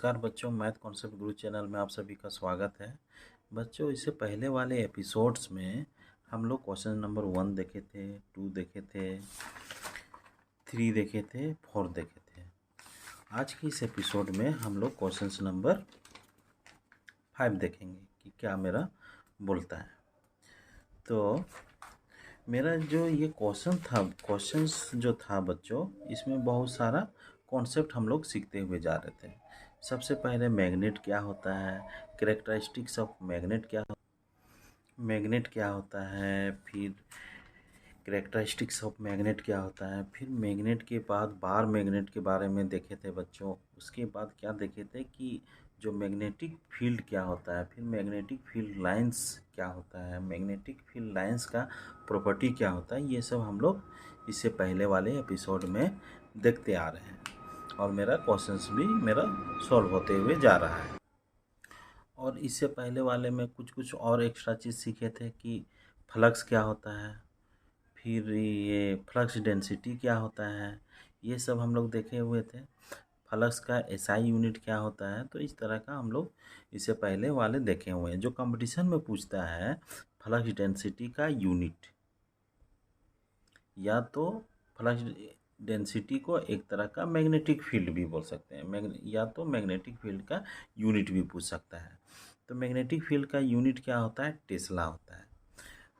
नमस्कार बच्चों, math concept गुरु channel में आप सभी का स्वागत है। बच्चों, इससे पहले वाले एपिसोड्स में हम लोग क्वेश्चन नंबर 1 देखे थे, 2 देखे थे, 3 देखे थे, 4 देखे थे। आज की इस एपिसोड में हम लोग क्वेश्चन नंबर 5 देखेंगे कि क्या मेरा बोलता है। तो मेरा जो ये क्वेश्चंस जो था बच्चों, इसमें बहुत सारा कॉन्सेप्ट हम लोग सीखते हुए जा रहे थे। सबसे पहले मैग्नेट क्या होता है, कैरेक्टरिस्टिक्स ऑफ मैग्नेट क्या होता है, फिर कैरेक्टरिस्टिक्स ऑफ मैग्नेट क्या होता है, फिर मैग्नेट के बाद बार मैग्नेट के बारे में देखे थे बच्चों। उसके बाद क्या देखे थे कि जो मैग्नेटिक फील्ड क्या होता है, फिर मैग्नेटिक फील्ड लाइंस क्या होता है, मैग्नेटिक फील्ड लाइंस का प्रॉपर्टी क्या होता है, ये सब हम लोग इससे पहले वाले एपिसोड में देखते आ रहे हैं और मेरा क्वेश्चंस भी मेरा सॉल्व होते हुए जा रहा है। और इससे पहले वाले में कुछ और एक्स्ट्रा चीज़ सीखे थे कि फ्लक्स क्या होता है, फिर ये फ्लक्स डेंसिटी क्या होता है, ये सब हम लोग देखे हुए थे। फ्लक्स का एसआई यूनिट क्या होता है, तो इस तरह का हम लोग इससे पहले वाले देखे हुए हैं। जो कंपटीशन में पूछता है फ्लक्स डेंसिटी का यूनिट, या तो फ्लक्स डेंसिटी को एक तरह का मैग्नेटिक फील्ड भी बोल सकते हैं, या तो मैग्नेटिक फील्ड का यूनिट भी पूछ सकता है। तो मैग्नेटिक फील्ड का यूनिट क्या होता है, टेस्ला होता है।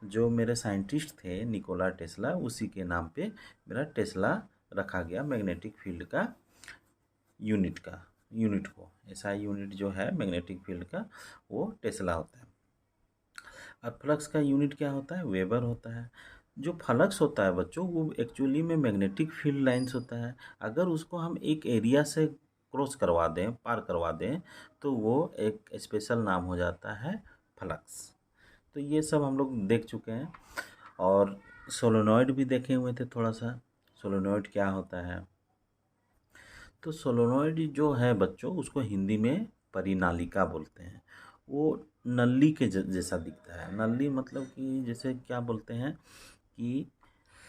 जो मेरे साइंटिस्ट थे निकोला टेस्ला, उसी के नाम पे मेरा टेस्ला रखा गया। मैग्नेटिक फील्ड का यूनिट को एसआई यूनिट जो है मैग्नेटिक फील्ड का, वो टेस्ला होता है। और फ्लक्स का यूनिट क्या होता है, वेबर होता है। जो फ्लक्स होता है बच्चों, वो एक्चुअली में मैग्नेटिक फील्ड लाइंस होता है। अगर उसको हम एक एरिया से क्रॉस करवा दें, पार करवा दें, तो वो एक स्पेशल नाम हो जाता है फ्लक्स। तो ये सब हम लोग देख चुके हैं। और सोलेनॉइड भी देखे हुए थे थोड़ा सा, सोलेनॉइड क्या होता है। तो सोलेनॉइड जो है बच्चों, उसको हिंदी में परिनालिका बोलते हैं। वो नली के जैसा दिखता है। नली मतलब कि जैसे क्या बोलते हैं कि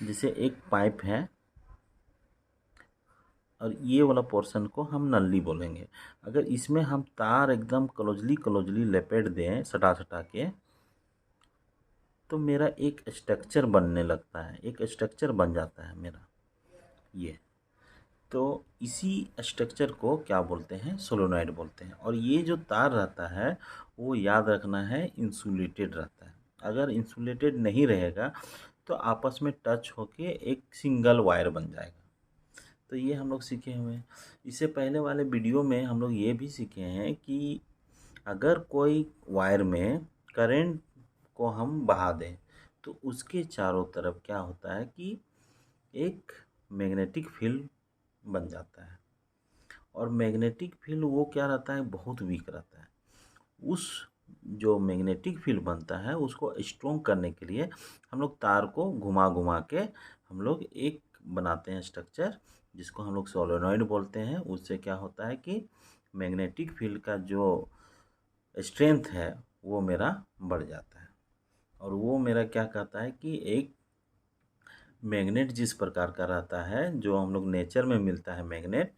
जैसे एक पाइप है और ये वाला पोर्शन को हम नली बोलेंगे। अगर इसमें हम तार एकदम क्लोजली लपेट दें, सटा के, तो मेरा एक स्ट्रक्चर बनने लगता है, एक स्ट्रक्चर बन जाता है मेरा ये। तो इसी स्ट्रक्चर को क्या बोलते हैं, सोलेनॉइड बोलते हैं। और ये जो तार रहता है वो याद रखना है इंसुलेटेड रहता है। अगर इंसुलेटेड नहीं रहेगा तो आपस में टच होके एक सिंगल वायर बन जाएगा। तो ये हम लोग सीखे हुए हैं। इससे पहले वाले वीडियो में हम लोग ये भी सीखे हैं कि अगर कोई वायर में करंट को हम बहा दें, तो उसके चारों तरफ क्या होता है कि एक मैग्नेटिक फील्ड बन जाता है। और मैग्नेटिक फील्ड वो क्या रहता है, बहुत वीक रहता है। उस जो मैग्नेटिक फील्ड बनता है उसको स्ट्रॉन्ग करने के लिए हम लोग तार को घुमा घुमा के हम लोग एक बनाते हैं स्ट्रक्चर, जिसको हम लोग सोलेनॉइड बोलते हैं। उससे क्या होता है कि मैग्नेटिक फील्ड का जो स्ट्रेंथ है वो मेरा बढ़ जाता है। और वो मेरा क्या कहता है कि एक मैग्नेट जिस प्रकार का रहता है, जो हम लोग नेचर में मिलता है मैग्नेट,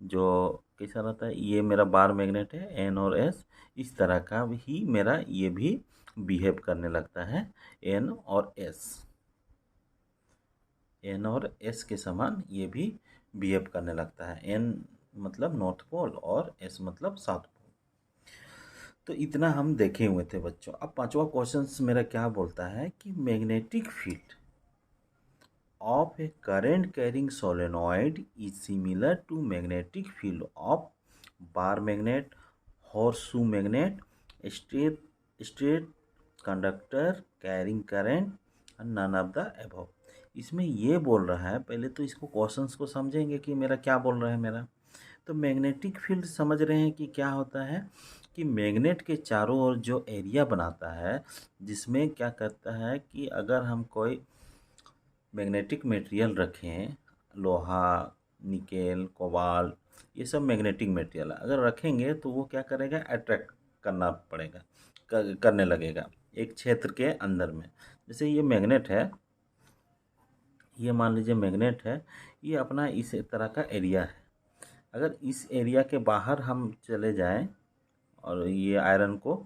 जो कैसा रहता है, ये मेरा बार मैग्नेट है एन और एस, इस तरह का ही मेरा ये भी बिहेव करने लगता है। एन और एस के समान ये भी बिहेव करने लगता है। एन मतलब नॉर्थ पोल और एस मतलब साउथ पोल। तो इतना हम देखे हुए थे बच्चों। अब पांचवा क्वेश्चन मेरा क्या बोलता है कि magnetic field of a current carrying solenoid is similar to magnetic field of bar magnet, horseshoe magnet, straight conductor carrying current and none of the above। इसमें ये बोल रहा है, पहले तो इसको क्वेश्चंस को समझेंगे कि मेरा क्या बोल रहा है मेरा। तो मैग्नेटिक फील्ड समझ रहे हैं कि क्या होता है कि मैग्नेट के चारों ओर जो एरिया बनाता है, जिसमें क्या करता है कि अगर हम कोई मैग्नेटिक मटेरियल रखें, लोहा, निकेल, कोबाल्ट, ये सब मैग्नेटिक मटेरियल अगर रखेंगे तो वो क्या करेगा, अट्रैक्ट करना पड़ेगा, करने लगेगा एक क्षेत्र के अंदर में। जैसे ये मैग्नेट है, ये मान लीजिए मैग्नेट है, ये अपना इस तरह का एरिया है। अगर इस एरिया के बाहर हम चले जाएं और ये आयरन को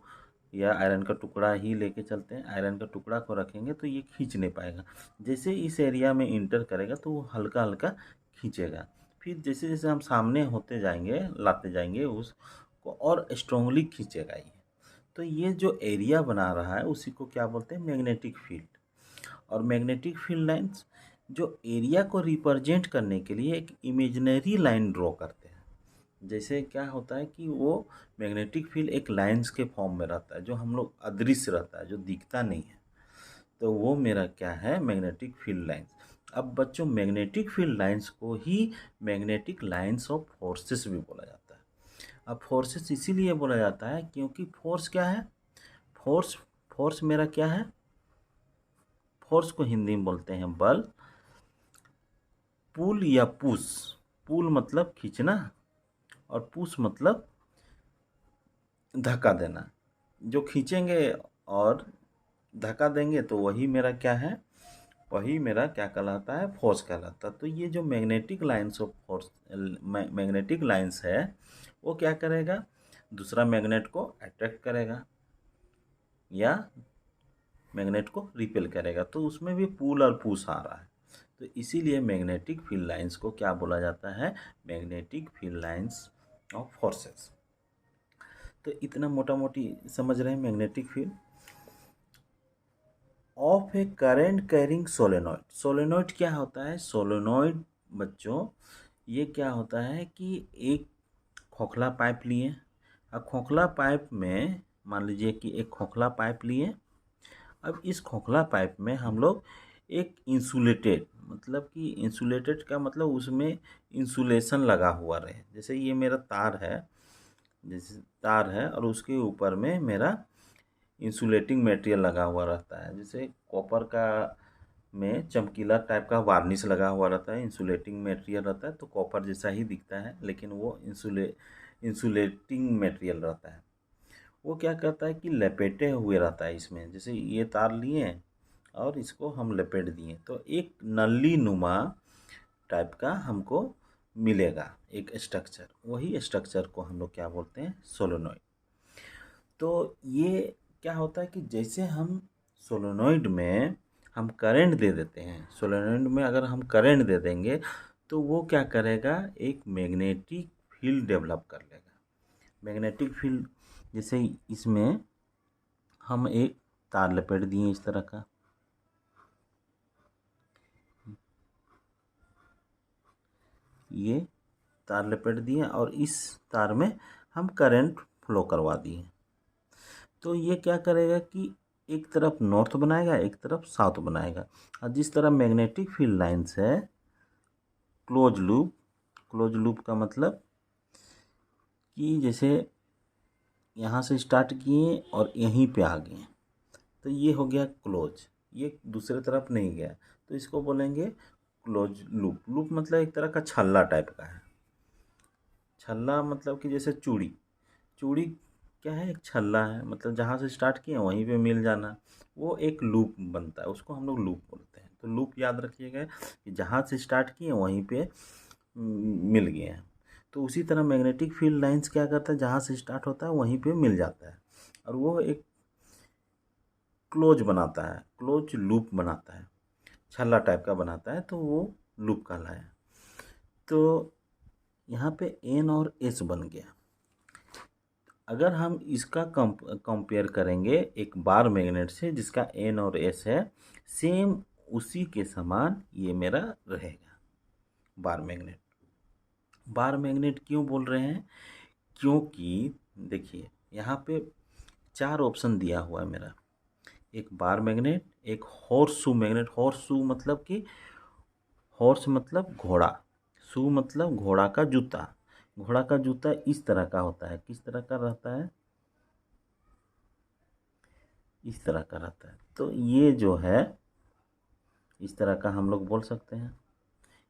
या आयरन का टुकड़ा ही लेके चलते हैं, आयरन का टुकड़ा को रखेंगे तो ये खींच नहीं पाएगा। जैसे इस एरिया में इंटर करेगा तो वो हल्का हल्का खींचेगा। फिर जैसे जैसे हम सामने होते जाएंगे, लाते जाएंगे, उसको और स्ट्रांगली खींचेगा ये। तो ये जो एरिया बना रहा है उसी को क्या बोलते हैं, मैग्नेटिक फील्ड। और मैग्नेटिक फील्ड लाइंस जो एरिया को रिप्रेजेंट करने के लिए एक इमेजिनरी लाइन ड्रॉ करते हैं। जैसे क्या होता है कि वो मैग्नेटिक फील्ड एक लाइंस के फॉर्म में रहता है, जो हम लोग अदृश्य रहता है, जो दिखता नहीं है। तो वो मेरा क्या है, मैग्नेटिक फील्ड लाइंस। अब बच्चों, मैग्नेटिक फील्ड लाइंस को ही मैग्नेटिक लाइंस ऑफ फोर्सेस भी बोला जाता है। अब फोर्सेस इसीलिए बोला जाता है क्योंकि फोर्स क्या है, फोर्स फोर्स मेरा क्या है, फोर्स को हिंदी में बोलते हैं बल। पुल या पुश, पुल मतलब खींचना और पुश मतलब धक्का देना। जो खींचेंगे और धक्का देंगे तो वही मेरा क्या है, वही मेरा क्या कहलाता है, फोर्स कहलाता है। तो ये जो magnetic lines of force, magnetic lines है, वो क्या करेगा, दूसरा मैग्नेट को अट्रैक्ट करेगा या मैग्नेट को रिपेल करेगा। तो उसमें भी पुल और पुश आ रहा है। तो इसीलिए मैग्नेटिक फील्ड लाइंस को क्या बोला जाता है, magnetic field lines of forces. तो इतना मोटा मोटी समझ रहे हैं magnetic field of A current carrying solenoid. Solenoid क्या होता है, सोलेनॉइड बच्चों ये क्या होता है कि एक खोखला पाइप लिए। अब खोखला पाइप में मान लीजिए कि एक खोखला पाइप लिए। अब इस खोखला पाइप में हम लोग एक इंसुलेटेड, मतलब कि इंसुलेटेड का मतलब उसमें इंसुलेशन लगा हुआ रहे। जैसे ये मेरा तार है, जैसे तार है और उसके ऊपर में मेरा इंसुलेटिंग मटेरियल लगा हुआ रहता है। जैसे कॉपर का में चमकीला टाइप का वार्निश लगा हुआ रहता है, इंसुलेटिंग मटेरियल रहता है, तो कॉपर जैसा ही दिखता है लेकिन वो इंसुलेटिंग मटेरियल रहता है। वो क्या करता है कि लपेटे हुए रहता है इसमें। जैसे ये तार लिए और इसको हम लपेट दिए तो एक नली नुमा टाइप का हमको मिलेगा एक स्ट्रक्चर। वही स्ट्रक्चर को हम लोग क्या बोलते हैं, सोलेनॉइड। तो ये क्या होता है कि जैसे हम सोलेनॉइड में हम करंट दे देते हैं, सोलेनॉइड में अगर हम करंट दे देंगे तो वो क्या करेगा, एक मैग्नेटिक फील्ड डेवलप कर लेगा। मैग्नेटिक फील्ड, जैसे इसमें हम एक तार लपेट दिए इस तरह का, ये तार लपेट दिए और इस तार में हम करंट फ्लो करवा दिए। तो ये क्या करेगा कि एक तरफ नॉर्थ बनाएगा, एक तरफ साउथ बनाएगा। और जिस तरह मैग्नेटिक फील्ड लाइंस है क्लोज लूप, क्लोज लूप का मतलब कि जैसे यहाँ से स्टार्ट किए और यहीं पे आ गए तो ये हो गया क्लोज, ये दूसरे तरफ नहीं गया तो इसको बोलेंगे क्लोज लूप। लूप मतलब एक तरह का छल्ला टाइप का है। छल्ला मतलब कि जैसे चूड़ी, चूड़ी क्या है, एक छल्ला है, मतलब जहाँ से स्टार्ट किए वहीं पे मिल जाना, वो एक लूप बनता है, उसको हम लोग लूप बोलते हैं। तो लूप याद रखिएगा कि जहाँ से स्टार्ट किए वहीं पे मिल गए हैं। तो उसी तरह मैग्नेटिक फील्ड लाइंस क्या करता है, जहाँ से स्टार्ट होता है वहीं पे मिल जाता है और वो एक क्लोज बनाता है, क्लोज लूप बनाता है, छल्ला टाइप का बनाता है, तो वो लूप कहलाया। तो यहाँ पे एन और एस बन गया। अगर हम इसका कंपेयर करेंगे एक बार मैग्नेट से जिसका एन और एस है, सेम उसी के समान ये मेरा रहेगा बार मैग्नेट। बार मैग्नेट क्यों बोल रहे हैं, क्योंकि देखिए यहाँ पे 4 ऑप्शन दिया हुआ है मेरा। एक बार मैग्नेट, एक horse shoe magnet. Horse shoe मतलब कि हॉर्स मतलब घोड़ा, शू मतलब घोड़ा का जूता। घोड़ा का जूता इस तरह का होता है, किस तरह का रहता है, इस तरह का रहता है। तो ये जो है इस तरह का हम लोग बोल सकते हैं।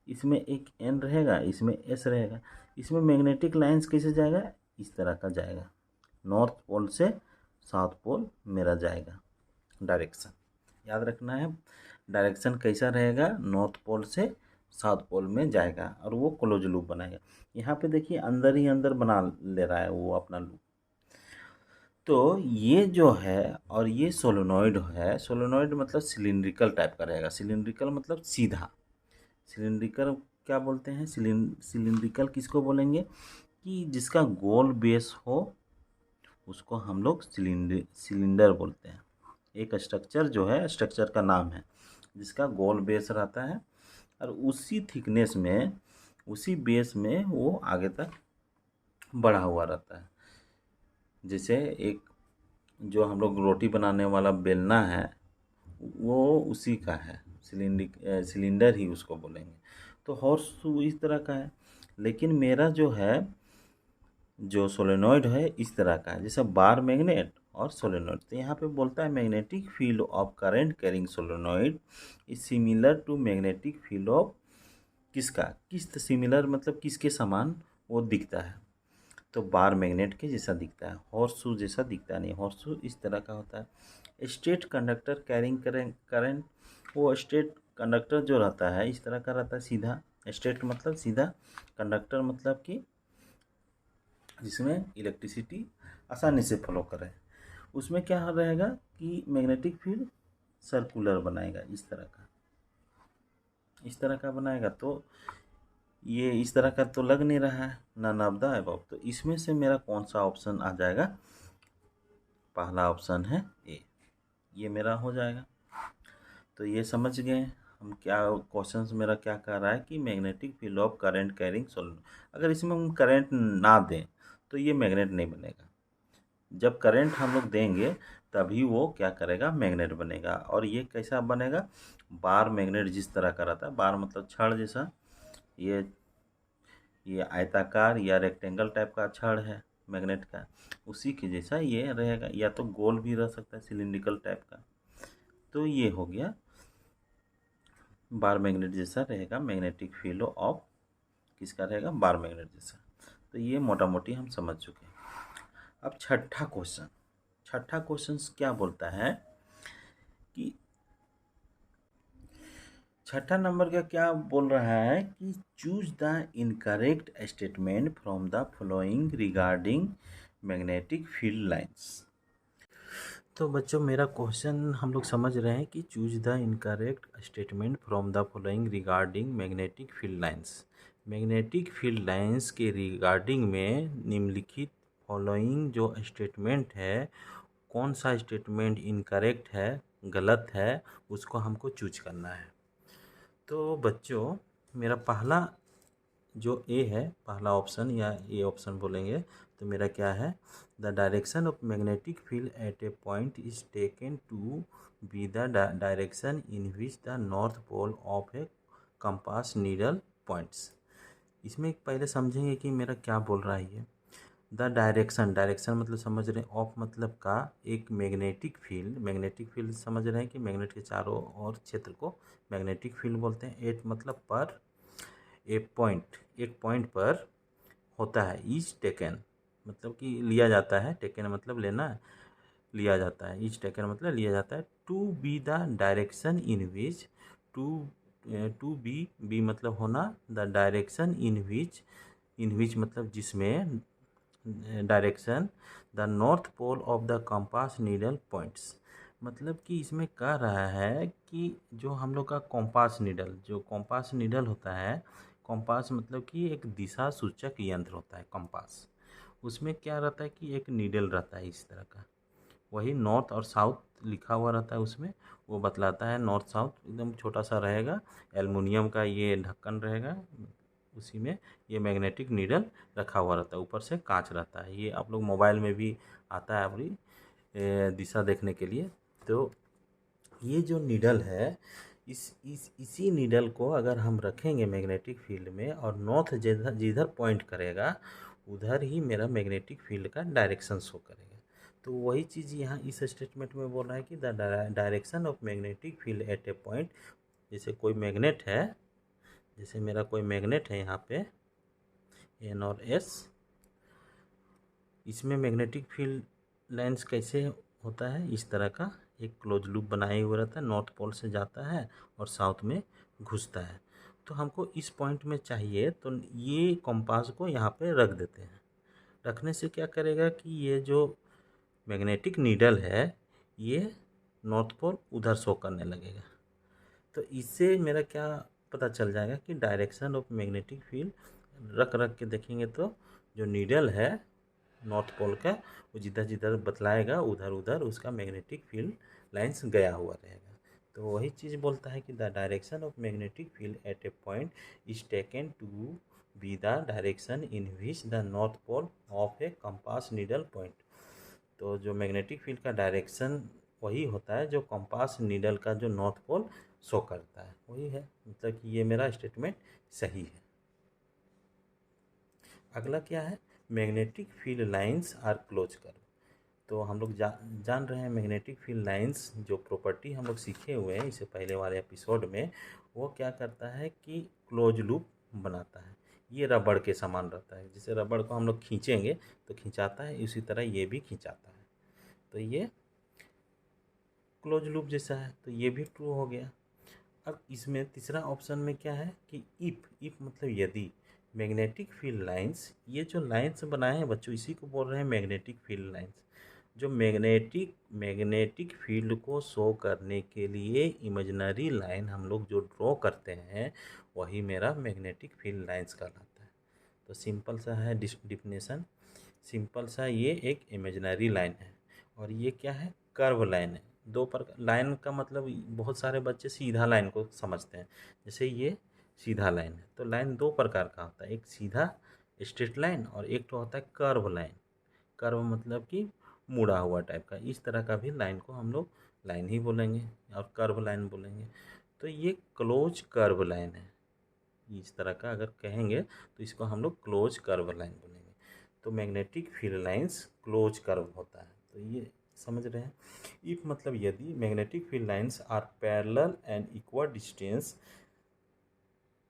इसमें एक एन रहेगा, इसमें एस रहेगा। इसमें मैग्नेटिक लाइंस कैसे जाएगा, इस तरह का जाएगा, नॉर्थ पोल से साउथ पोल मेरा जाएगा डायरेक्शन। याद रखना है डायरेक्शन कैसा रहेगा, नॉर्थ पोल से साउथ पोल में जाएगा और वो क्लोज लूप बनाएगा। यहाँ पे देखिए अंदर ही अंदर बना ले रहा है वो अपना लूप। तो ये जो है और ये सोलेनॉइड है, सोलेनॉइड मतलब सिलिंड्रिकल टाइप का रहेगा। सिलिंड्रिकल मतलब सीधा। सिलिंड्रिकल क्या बोलते हैं? सिलिंड्रिकल किसको बोलेंगे? कि जिसका गोल बेस हो उसको हम लोग सिलेंडर बोलते हैं। एक स्ट्रक्चर जो है, स्ट्रक्चर का नाम है जिसका गोल बेस रहता है और उसी थिकनेस में, उसी बेस में वो आगे तक बढ़ा हुआ रहता है। जैसे एक जो हम लोग रोटी बनाने वाला बेलना है वो उसी का है, सिलेंडर ही उसको बोलेंगे। तो हॉर्स इस तरह का है, लेकिन मेरा जो है जो सोलेनॉइड है इस तरह का है, जैसे बार मैग्नेट और सोलेनॉइड। तो यहाँ पे बोलता है magnetic field of current carrying solenoid is similar to magnetic field of किसका, किस सिमिलर मतलब किसके समान वो दिखता है। तो बार मैग्नेट के जैसा दिखता है, हॉर्स शू जैसा दिखता नहीं। हॉर्स शू इस तरह का होता है। स्टेट कंडक्टर कैरिंग करंट, वो स्टेट कंडक्टर जो रहता है इस तरह का रहता है, सीधा। स्टेट मतलब सीधा, कंडक्टर मतलब कि जिसमें इलेक्ट्रिसिटी आसानी से फ्लो करे। उसमें क्या रहेगा कि मैग्नेटिक फील्ड सर्कुलर बनाएगा, इस तरह का, इस तरह का बनाएगा। तो ये इस तरह का तो लग नहीं रहा है, नन ऑफ द अबव। तो इसमें से मेरा कौन सा ऑप्शन आ जाएगा? पहला ऑप्शन है ए, ये मेरा हो जाएगा। तो ये समझ गए हम क्या क्वेश्चंस मेरा क्या कह रहा है कि magnetic field of current carrying solenoid. अगर इसमें हम करंट ना दें तो ये मैग्नेट नहीं बनेगा। जब करंट हम लोग देंगे तभी वो क्या करेगा, मैग्नेट बनेगा। और ये कैसा बनेगा? बार मैग्नेट जिस तरह का रहता है, बार मतलब छड़ जैसा, ये आयताकार या रेक्टेंगल टाइप का छड़ है मैग्नेट का, उसी के जैसा ये रहेगा। या तो गोल भी रह सकता है, सिलिंड्रिकल टाइप का। तो ये हो गया बार मैग्नेट जैसा रहेगा, मैग्नेटिक फील्ड ऑफ किसका रहेगा, बार मैग्नेट जैसा। तो ये मोटा मोटी हम समझ चुके हैं। अब छठा क्वेश्चन, छठा क्वेश्चन क्या बोलता है कि छठा नंबर का क्या बोल रहा है कि choose the incorrect statement from the following regarding magnetic field lines. तो बच्चों मेरा क्वेश्चन हम लोग समझ रहे हैं कि choose the incorrect statement from the following regarding magnetic field lines. Magnetic field lines के रिगार्डिंग में निम्नलिखित फॉलोइंग जो स्टेटमेंट है, कौन सा स्टेटमेंट इनकरेक्ट है, गलत है, उसको हमको चूज करना है। तो बच्चों मेरा पहला जो ए है, पहला ऑप्शन या ए ऑप्शन बोलेंगे, तो मेरा क्या है, the direction of magnetic field at a point is taken to be the direction in which the north pole of a compass needle points. इसमें पहले समझेंगे कि मेरा क्या बोल रहा है ये। द डायरेक्शन, डायरेक्शन मतलब समझ रहे हैं, ऑफ मतलब का एक मैग्नेटिक फील्ड, मैग्नेटिक फील्ड समझ रहे हैं कि मैग्नेट के चारों ओर क्षेत्र को मैग्नेटिक फील्ड बोलते हैं। एट मतलब पर, एक पॉइंट, एक पॉइंट पर होता है। इज टेकन मतलब कि लिया जाता है, टेकन मतलब लेना, लिया जाता है। इज टेकन मतलब लिया जाता है। To be the direction in which, to to be मतलब होना, द डायरेक्शन इन विच मतलब जिसमें, direction the north pole of the compass needle points. मतलब कि इसमें कह रहा है कि जो हम लोग का कॉम्पास नीडल, जो कॉम्पास नीडल होता है, कॉम्पास मतलब कि एक दिशा सूचक यंत्र होता है कॉम्पास। उसमें क्या रहता है कि एक नीडल रहता है इस तरह का, वही नॉर्थ और साउथ लिखा हुआ रहता है उसमें, वो बतलाता है नॉर्थ साउथ, एकदम छोटा सा रहेगा, एल्युमिनियम का ये ढक्कन रहेगा, उसी में ये मैग्नेटिक नीडल रखा हुआ रहता है, ऊपर से कांच रहता है। ये आप लोग मोबाइल में भी आता है अपनी दिशा देखने के लिए। तो ये जो नीडल है, इसी नीडल को अगर हम रखेंगे मैग्नेटिक फील्ड में और नॉर्थ जिधर जिधर पॉइंट करेगा उधर ही मेरा मैग्नेटिक फील्ड का डायरेक्शन शो करेगा। तो वही चीज़ यहाँ इस स्टेटमेंट में बोल रहा है कि the direction of magnetic field at a point. जैसे कोई मैग्नेट है, जैसे मेरा कोई मैग्नेट है यहाँ पे एन और एस, इसमें मैग्नेटिक फील्ड लाइंस कैसे होता है, इस तरह का एक क्लोज लूप बनाए हुए रहता है, नॉर्थ पोल से जाता है और साउथ में घुसता है। तो हमको इस पॉइंट में चाहिए, तो ये कंपास को यहाँ पे रख देते हैं। रखने से क्या करेगा कि ये जो मैग्नेटिक नीडल है ये नॉर्थ पोल उधर शो करने लगेगा। तो इससे मेरा क्या पता चल जाएगा कि डायरेक्शन ऑफ मैग्नेटिक फील्ड रख के देखेंगे तो जो नीडल है नॉर्थ पोल का वो जिधर जिधर बतलाएगा उधर उधर उसका मैग्नेटिक फील्ड लाइंस गया हुआ रहेगा। तो वही चीज़ बोलता है कि the direction of magnetic field at a point is taken to be the direction in which the north pole of a compass needle point. तो जो मैग्नेटिक फील्ड का डायरेक्शन वही होता है जो कंपास नीडल का जो नॉर्थ पोल शो करता है, वही है। मतलब कि ये मेरा स्टेटमेंट सही है। अगला क्या है, magnetic field lines are close curve. तो हम लोग जान रहे हैं मैग्नेटिक फील्ड लाइंस जो प्रॉपर्टी हम लोग सीखे हुए हैं इससे पहले वाले एपिसोड में, वो क्या करता है कि क्लोज लूप बनाता है। ये रबड़ के समान रहता है, जैसे रबड़ को हम लोग खींचेंगे तो खिंचाता है, इसी तरह ये भी खिंचाता है। तो ये क्लोज लूप जैसा है, तो ये भी ट्रू हो गया। अब इसमें तीसरा ऑप्शन में क्या है कि इफ मतलब यदि मैग्नेटिक फील्ड लाइंस, ये जो लाइंस बनाए हैं बच्चों इसी को बोल रहे हैं मैग्नेटिक फील्ड लाइंस। जो मैग्नेटिक फील्ड को शो करने के लिए इमेजिनरी लाइन हम लोग जो ड्रॉ करते हैं वही मेरा मैग्नेटिक फील्ड लाइंस कहलाता है। तो सिंपल सा है डिफिनेशन, सिंपल सा ये एक इमेजिनरी लाइन है और ये क्या है, कर्व लाइन है। दो प्रकार लाइन का मतलब बहुत सारे बच्चे सीधा लाइन को समझते हैं, जैसे ये सीधा लाइन है। तो लाइन दो प्रकार का होता है, एक सीधा स्ट्रेट लाइन और एक तो होता है कर्व लाइन। कर्व मतलब कि मुड़ा हुआ टाइप का, इस तरह का भी लाइन को हम लोग लाइन ही बोलेंगे और कर्व लाइन बोलेंगे। तो ये क्लोज कर्व लाइन है, इस तरह का अगर कहेंगे तो इसको हम लोग क्लोज कर्व लाइन बोलेंगे। तो magnetic field lines close curve होता है, तो ये समझ रहे हैं। इफ मतलब यदि magnetic field lines are parallel and equal distance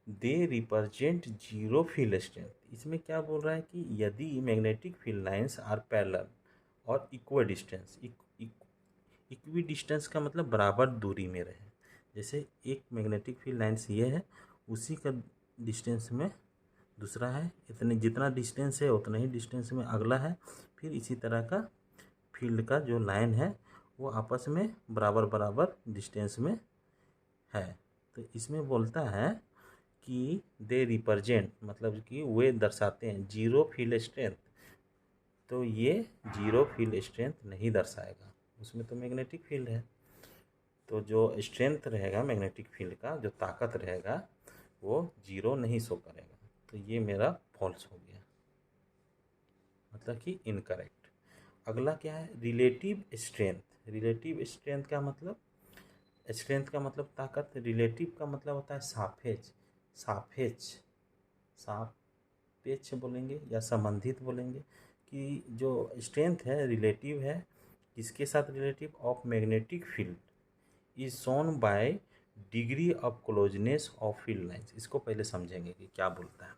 they represent zero field strength. इसमें क्या बोल रहा है कि यदि magnetic field lines are parallel और इक्वल डिस्टेंस, इक्वी डिस्टेंस का मतलब बराबर दूरी में रहे। जैसे एक मैग्नेटिक फील्ड लाइंस ये है, उसी का डिस्टेंस में दूसरा है, इतने जितना डिस्टेंस है उतना ही डिस्टेंस में अगला है, फिर इसी तरह का फील्ड का जो लाइन है वो आपस में बराबर बराबर डिस्टेंस में है। तो इसमें बोलता है कि दे रिप्रेजेंट मतलब कि वे दर्शाते हैं जीरो फील्ड स्ट्रेंथ। तो ये जीरो फील्ड स्ट्रेंथ नहीं दर्शाएगा, उसमें तो मैग्नेटिक फील्ड है। तो जो स्ट्रेंथ रहेगा मैग्नेटिक फील्ड का, जो ताकत रहेगा वो जीरो नहीं शो करेगा। तो ये मेरा फॉल्स हो गया, मतलब कि इनकरेक्ट। अगला क्या है, रिलेटिव स्ट्रेंथ। रिलेटिव स्ट्रेंथ का मतलब, स्ट्रेंथ का मतलब ताकत, रिलेटिव का मतलब होता है सापेक्ष। सापेक्ष सापेक्ष बोलेंगे या संबंधित बोलेंगे कि जो स्ट्रेंथ है रिलेटिव है, किसके साथ relative, of magnetic field is shown by degree of closeness of field lines. इसको पहले समझेंगे कि क्या बोलता है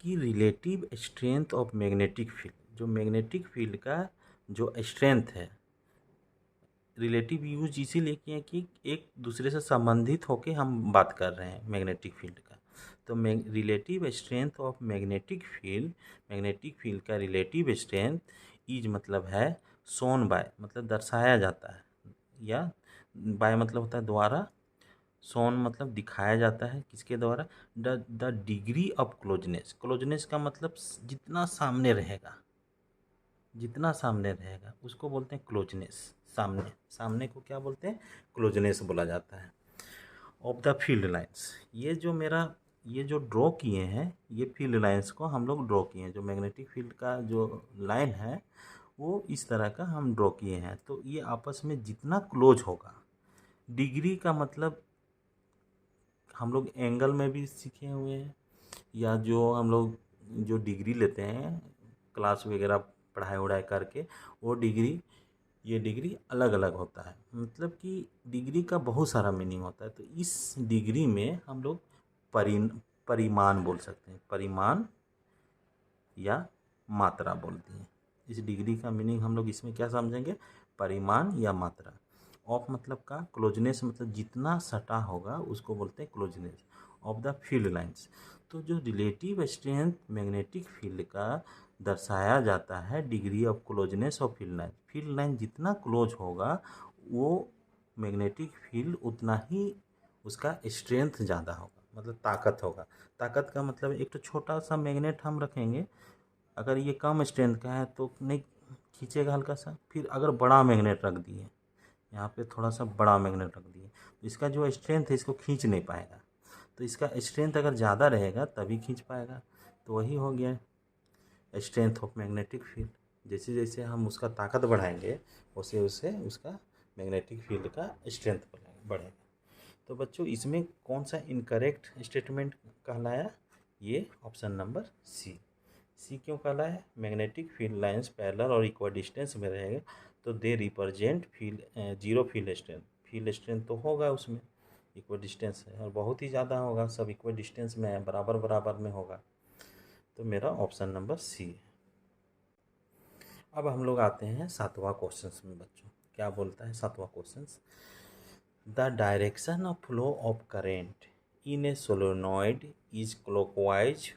कि relative strength of magnetic field, जो मैग्नेटिक फील्ड का जो स्ट्रेंथ है, रिलेटिव यूज इसीलिए किए कि एक दूसरे से संबंधित होके हम बात कर रहे हैं मैग्नेटिक फील्ड का। तो relative strength of magnetic field का रिलेटिव स्ट्रेंथ इज मतलब है शोन बाय मतलब दर्शाया जाता है, या बाय मतलब होता है द्वारा, शोन मतलब दिखाया जाता है, किसके द्वारा, the degree of closeness. Closeness का मतलब जितना सामने रहेगा, जितना सामने रहेगा उसको बोलते हैं क्लोजनेस। सामने सामने को क्या बोलते हैं, क्लोजनेस बोला जाता है ऑफ द फील्ड लाइंस। ये जो ड्रॉ किए हैं, ये फील्ड लाइंस को हम लोग ड्रॉ किए हैं, जो मैग्नेटिक फील्ड का जो लाइन है वो इस तरह का हम ड्रॉ किए हैं। तो ये आपस में जितना क्लोज होगा, डिग्री का मतलब हम लोग एंगल में भी सीखे हुए हैं, या जो हम लोग जो डिग्री लेते हैं क्लास वगैरह पढ़ाई वढ़ाई करके, वो डिग्री, ये डिग्री अलग अलग होता है। मतलब कि डिग्री का बहुत सारा मीनिंग होता है। तो इस डिग्री में हम लोग परिमाण बोल सकते हैं, परिमाण या मात्रा बोलते हैं। इस डिग्री का मीनिंग हम लोग इसमें क्या समझेंगे, परिमाण या मात्रा। ऑफ मतलब का, क्लोजनेस मतलब जितना सटा होगा उसको बोलते हैं closeness of the field lines. तो जो रिलेटिव स्ट्रेंथ मैग्नेटिक फील्ड का दर्शाया जाता है degree of closeness of field line. Field line जितना क्लोज होगा वो मैग्नेटिक फील्ड उतना ही उसका स्ट्रेंथ ज़्यादा होगा, मतलब ताकत होगा। ताकत का मतलब एक तो छोटा सा मैग्नेट हम रखेंगे, अगर ये कम स्ट्रेंथ का है तो नहीं खींचेगा हल्का सा। फिर अगर बड़ा मैग्नेट रख दिए, यहाँ पे थोड़ा सा बड़ा मैग्नेट रख दिए, तो इसका जो स्ट्रेंथ है इसको खींच नहीं पाएगा। तो इसका स्ट्रेंथ अगर ज़्यादा रहेगा तभी खींच पाएगा। तो वही हो गया स्ट्रेंथ ऑफ मैग्नेटिक फील्ड। जैसे जैसे हम उसका ताकत बढ़ाएंगे वैसे वैसे उसका मैग्नेटिक फील्ड का स्ट्रेंथ बढ़ेगा। तो बच्चों इसमें कौन सा इनकरेक्ट स्टेटमेंट कहलाया? ये ऑप्शन नंबर सी। सी क्यों कहलाया? मैग्नेटिक फील्ड लाइंस पैरेलल और इक्वल डिस्टेंस में रहेगा तो they represent field zero field strength. Field strength तो होगा उसमें, इक्वल डिस्टेंस है और बहुत ही ज़्यादा होगा, सब इक्वल डिस्टेंस में है, बराबर बराबर में होगा। तो मेरा ऑप्शन नंबर सी है। अब हम लोग आते हैं 7वां क्वेश्चन में बच्चों। क्या बोलता है 7वां question? The direction of flow of current in a solenoid is clockwise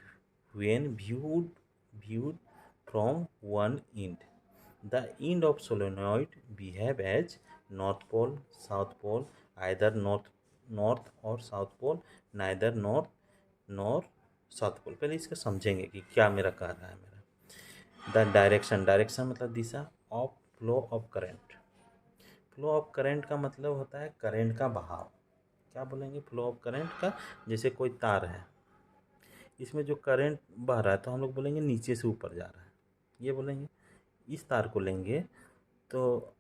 when viewed from one end. The end of solenoid behave as north pole, south pole, either north or south pole, neither north nor south pole. पहले इसको समझेंगे कि क्या मेरा कह रहा है। मेरा द डायरेक्शन मतलब दिशा of flow of current. Flow of current का मतलब होता है करंट का बहाव। क्या बोलेंगे? फ्लो ऑफ करंट का, जैसे कोई तार है, इसमें जो करंट बह रहा है तो हम लोग बोलेंगे नीचे से ऊपर जा रहा है, ये बोलेंगे। इस तार को लेंगे तो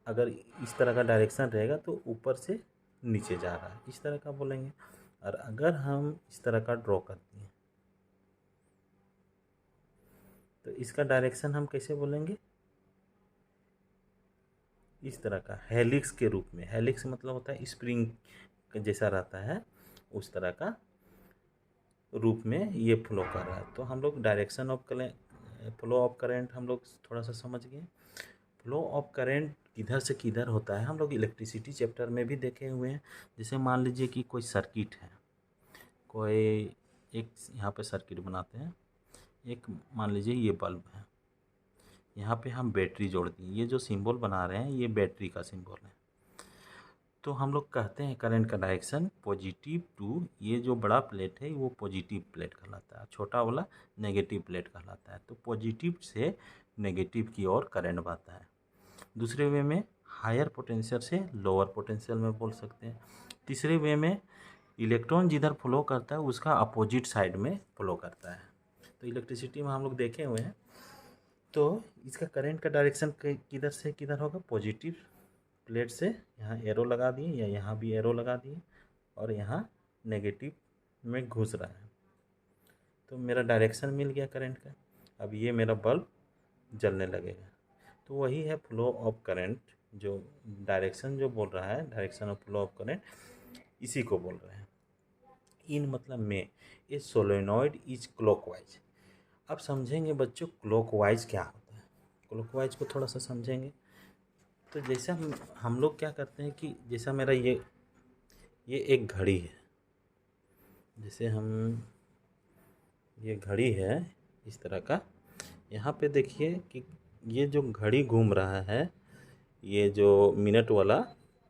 अगर इस तरह का डायरेक्शन रहेगा तो ऊपर से नीचे जा रहा है, इस तरह का बोलेंगे। और अगर हम इस तरह का ड्रॉ करते हैं तो इसका डायरेक्शन हम कैसे बोलेंगे? इस तरह का हेलिक्स के रूप में। हेलिक्स मतलब होता है स्प्रिंग जैसा रहता है, उस तरह का रूप में ये फ्लो कर रहा है। तो हम लोग direction of flow of current हम लोग थोड़ा सा समझ गए। फ्लो ऑफ करंट किधर से किधर होता है हम लोग इलेक्ट्रिसिटी चैप्टर में भी देखे हुए हैं। जैसे मान लीजिए कि कोई सर्किट है, कोई एक यहाँ पे सर्किट बनाते हैं, एक मान लीजिए ये बल्ब है, यहाँ पे हम बैटरी जोड़ दिए, ये जो सिंबल बना रहे हैं ये बैटरी का सिंबल है। तो हम लोग कहते हैं करंट का डायरेक्शन पॉजिटिव टू, ये जो बड़ा प्लेट है वो पॉजिटिव प्लेट कहलाता है, छोटा वाला नेगेटिव प्लेट कहलाता है। तो पॉजिटिव से नेगेटिव की ओर करंट बहता है। दूसरे वे में हायर पोटेंशियल से लोअर पोटेंशियल में बोल सकते हैं। तीसरे वे में इलेक्ट्रॉन जिधर फ्लो करता है उसका अपोजिट साइड में फ्लो करता है। तो इलेक्ट्रिसिटी में हम लोग देखे हुए हैं। तो इसका करंट का डायरेक्शन किधर से किधर होगा? पॉजिटिव प्लेट से यहाँ एरो लगा दिए या यहाँ भी एरो लगा दिए और यहाँ नेगेटिव में घुस रहा है, तो मेरा डायरेक्शन मिल गया करंट का। अब ये मेरा बल्ब जलने लगेगा। तो वही है फ्लो ऑफ करंट, जो डायरेक्शन जो बोल रहा है, direction of flow of current, इसी को बोल रहे हैं। इन मतलब में ये सोलेनॉइड इज क्लॉकवाइज। अब समझेंगे बच्चों क्लॉकवाइज क्या होता है। क्लॉकवाइज को थोड़ा सा समझेंगे। तो जैसे हम लोग क्या करते हैं कि जैसा मेरा ये एक घड़ी है, जैसे हम ये घड़ी है इस तरह का, यहाँ पे देखिए कि ये जो घड़ी घूम रहा है, ये जो मिनट वाला,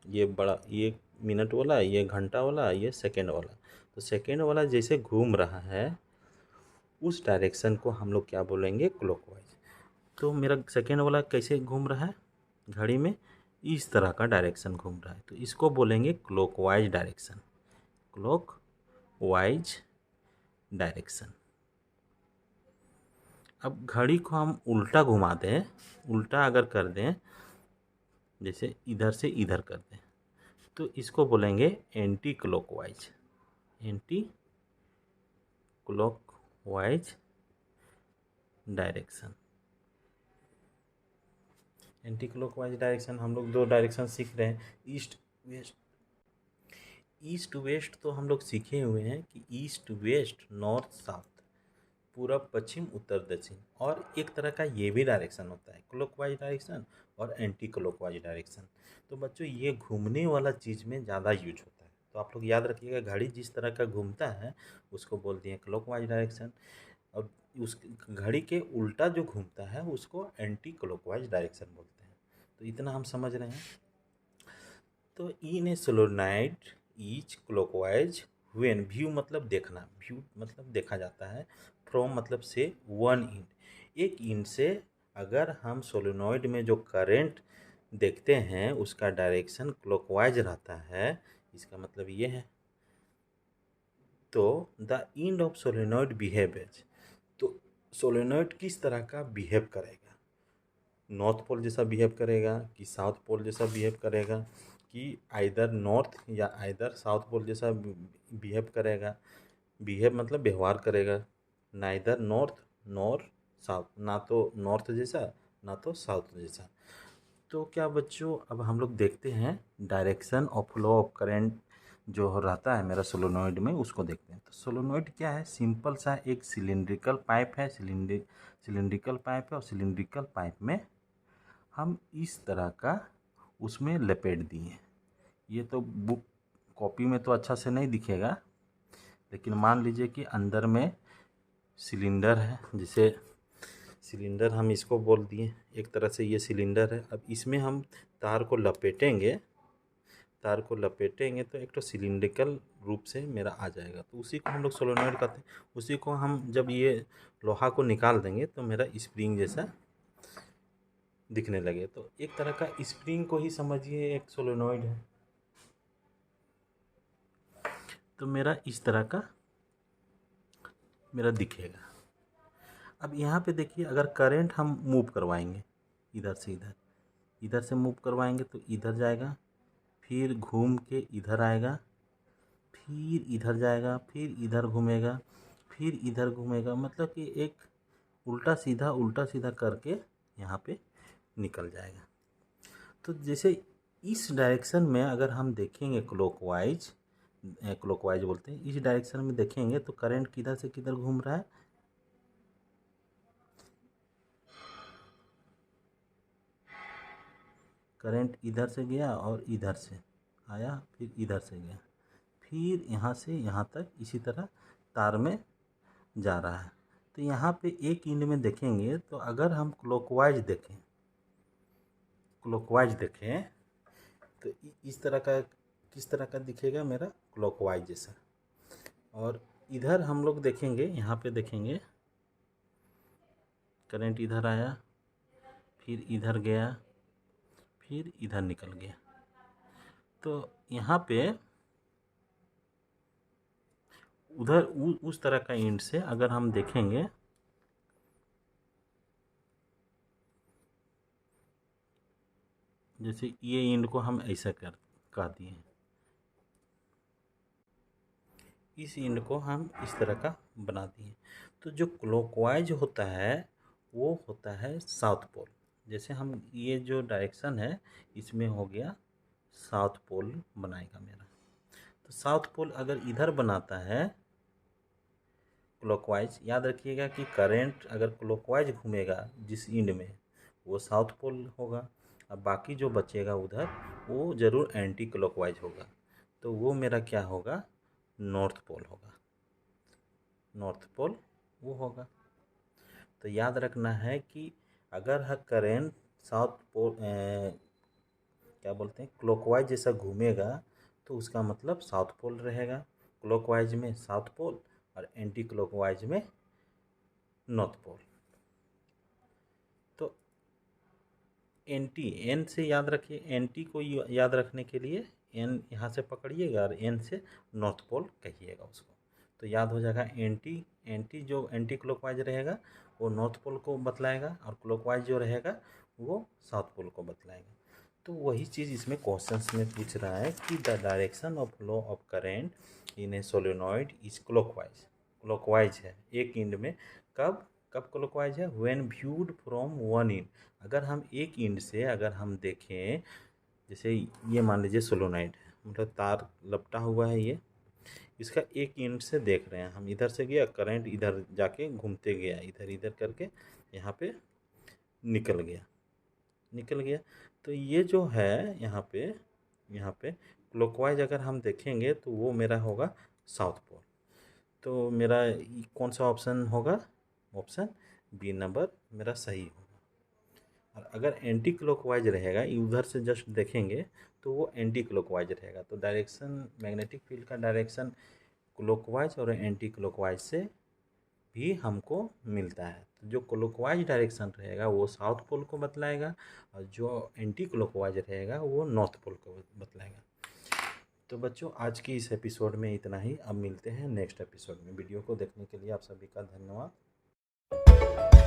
ये बड़ा, ये मिनट वाला, ये घंटा वाला, ये सेकंड वाला। तो सेकंड वाला जैसे घूम रहा है उस डायरेक्शन को हम लोग क्या बोलेंगे? क्लॉकवाइज। तो मेरा सेकंड वाला कैसे घूम रहा है घड़ी में? इस तरह का डायरेक्शन घूम रहा है, तो इसको बोलेंगे क्लॉकवाइज डायरेक्शन। Clockwise direction. अब घड़ी को हम उल्टा घुमा दें, उल्टा अगर कर दें, जैसे इधर से इधर कर दें, तो इसको बोलेंगे anti clockwise. Anti clockwise direction. Anti clockwise direction हम लोग दो डायरेक्शन सीख रहे हैं, ईस्ट वेस्ट। ईस्ट वेस्ट तो हम लोग सीखे हुए हैं कि ईस्ट वेस्ट, नॉर्थ साउथ, पूरब पश्चिम उत्तर दक्षिण। और एक तरह का ये भी डायरेक्शन होता है क्लॉकवाइज डायरेक्शन, और एंटी क्लॉकवाइज डायरेक्शन। तो बच्चों ये घूमने वाला चीज़ में ज़्यादा यूज होता है, तो आप लोग याद रखिएगा, घड़ी जिस तरह का घूमता है उसको बोलते हैं क्लॉकवाइज डायरेक्शन, और उस घड़ी के उल्टा जो घूमता है उसको एंटी क्लॉकवाइज डायरेक्शन बोलते हैं। तो इतना हम समझ रहे हैं। तो in a solenoid is clockwise when view मतलब देखना, व्यू मतलब देखा जाता है, फ्रॉम मतलब से वन इंड एक इंड से अगर हम सोलेनॉइड में जो करंट देखते हैं उसका डायरेक्शन क्लॉकवाइज रहता है, इसका मतलब ये है। तो the end of solenoid behave as, तो सोलेनॉइड किस तरह का बिहेव करेगा, नॉर्थ पोल जैसा बिहेव करेगा कि साउथ पोल जैसा बिहेव करेगा, कि आइदर नॉर्थ या आइदर साउथ पोल जैसा बिहेव करेगा। बिहेव मतलब व्यवहार करेगा, नाइदर नॉर्थ नॉर साउथ, ना तो नॉर्थ जैसा ना तो साउथ जैसा। तो क्या बच्चों अब हम लोग देखते हैं direction of flow of current जो रहता है मेरा सोलेनॉइड में, उसको देखते हैं। तो सोलेनॉइड क्या है, सिंपल सा एक सिलिंड्रिकल पाइप है, सिलिंड्रिकल पाइप है, और सिलिंड्रिकल पाइप में हम इस तरह का उसमें लपेट दिए। ये तो बुक कॉपी में तो अच्छा से नहीं दिखेगा, लेकिन मान लीजिए कि अंदर में सिलेंडर है, जिसे सिलेंडर हम इसको बोल दिए, एक तरह से ये सिलेंडर है। अब इसमें हम तार को लपेटेंगे, तार को लपेटेंगे तो एक तो सिलिंड्रिकल रूप से मेरा आ जाएगा, तो उसी को हम लोग सोलेनॉइड कहते हैं। उसी को हम जब ये लोहा को निकाल देंगे तो मेरा स्प्रिंग जैसा दिखने लगे, तो एक तरह का स्प्रिंग को ही समझिए एक सोलेनॉइड है। तो मेरा इस तरह का मेरा दिखेगा। अब यहाँ पे देखिए, अगर करंट हम मूव करवाएंगे इधर से इधर, इधर से मूव करवाएंगे तो इधर जाएगा, फिर घूम के इधर आएगा, फिर इधर जाएगा, फिर इधर घूमेगा, फिर इधर घूमेगा, मतलब कि एक उल्टा सीधा करके यहाँ पे निकल जाएगा। तो जैसे इस डायरेक्शन में अगर हम देखेंगे क्लॉकवाइज, क्लॉकवाइज बोलते हैं, इस डायरेक्शन में देखेंगे तो करंट किधर से किधर घूम रहा है, करंट इधर से गया और इधर से आया, फिर इधर से गया, फिर यहाँ से यहाँ तक इसी तरह तार में जा रहा है। तो यहाँ पे एक इंड में देखेंगे तो अगर हम क्लॉकवाइज देखें तो इस तरह का किस तरह का दिखेगा मेरा, क्लॉकवाइज जैसा। और इधर हम लोग देखेंगे, यहाँ पे देखेंगे करंट इधर आया, फिर इधर गया, फिर इधर निकल गया। तो यहाँ पे उधर उस तरह का इंड से अगर हम देखेंगे, जैसे ये इंड को हम ऐसा कह दिए, इस इंड को हम इस तरह का बना दिए। तो जो क्लॉकवाइज होता है वो होता है साउथ पोल। जैसे हम ये जो डायरेक्शन है इसमें हो गया साउथ पोल बनाएगा मेरा। तो साउथ पोल अगर इधर बनाता है क्लॉकवाइज, याद रखिएगा कि करंट अगर क्लॉकवाइज घूमेगा जिस इंड में वो साउथ पोल होगा, अब बाकी जो बचेगा उधर वो ज़रूर एंटी क्लॉकवाइज होगा, तो वो मेरा क्या होगा, नॉर्थ पोल होगा, नॉर्थ पोल वो होगा। तो याद रखना है कि अगर हर करंट साउथ पोल क्या बोलते हैं क्लॉकवाइज जैसा घूमेगा तो उसका मतलब साउथ पोल रहेगा, क्लॉकवाइज में साउथ पोल और एंटी क्लॉकवाइज में नॉर्थ पोल। तो एंटी एन से याद रखिए, एंटी को याद रखने के लिए एन यहाँ से पकड़िएगा और एन से नॉर्थ पोल कहिएगा उसको, तो याद हो जाएगा। एंटी एंटी जो एंटी क्लॉकवाइज रहेगा वो नॉर्थ पोल को बतलाएगा, और क्लॉकवाइज जो रहेगा वो साउथ पोल को बतलाएगा। तो वही चीज़ इसमें क्वेश्चंस में पूछ रहा है कि the direction of flow of current in a solenoid is clockwise, clockwise है एक इंड में। कब कब क्लॉकवाइज है, when viewed from one end, अगर हम एक इंड से अगर हम देखें, जैसे ये मान लीजिए सोलेनॉइड है, मतलब तार लपटा हुआ है, ये इसका एक इंड से देख रहे हैं हम, इधर से गया करंट, इधर जाके घूमते गया, इधर इधर करके यहाँ पे निकल गया। निकल गया। तो ये जो है यहाँ पे क्लॉकवाइज अगर हम देखेंगे तो वो मेरा होगा साउथ पोल। तो मेरा कौन सा ऑप्शन होगा? ऑप्शन बी नंबर मेरा सही होगा। और अगर एंटी क्लॉकवाइज रहेगा, उधर से जस्ट देखेंगे तो वो एंटी क्लॉकवाइज रहेगा। तो डायरेक्शन, मैग्नेटिक फील्ड का डायरेक्शन क्लॉकवाइज और एंटी क्लॉकवाइज से भी हमको मिलता है। तो जो क्लॉकवाइज डायरेक्शन रहेगा वो साउथ पोल को बतलाएगा, और जो एंटी क्लॉकवाइज रहेगा वो नॉर्थ पोल को बतलाएगा। तो बच्चों, आज की इस एपिसोड में इतना ही। अब मिलते हैं नेक्स्ट एपिसोड में। वीडियो को देखने के लिए आप सभी का धन्यवाद।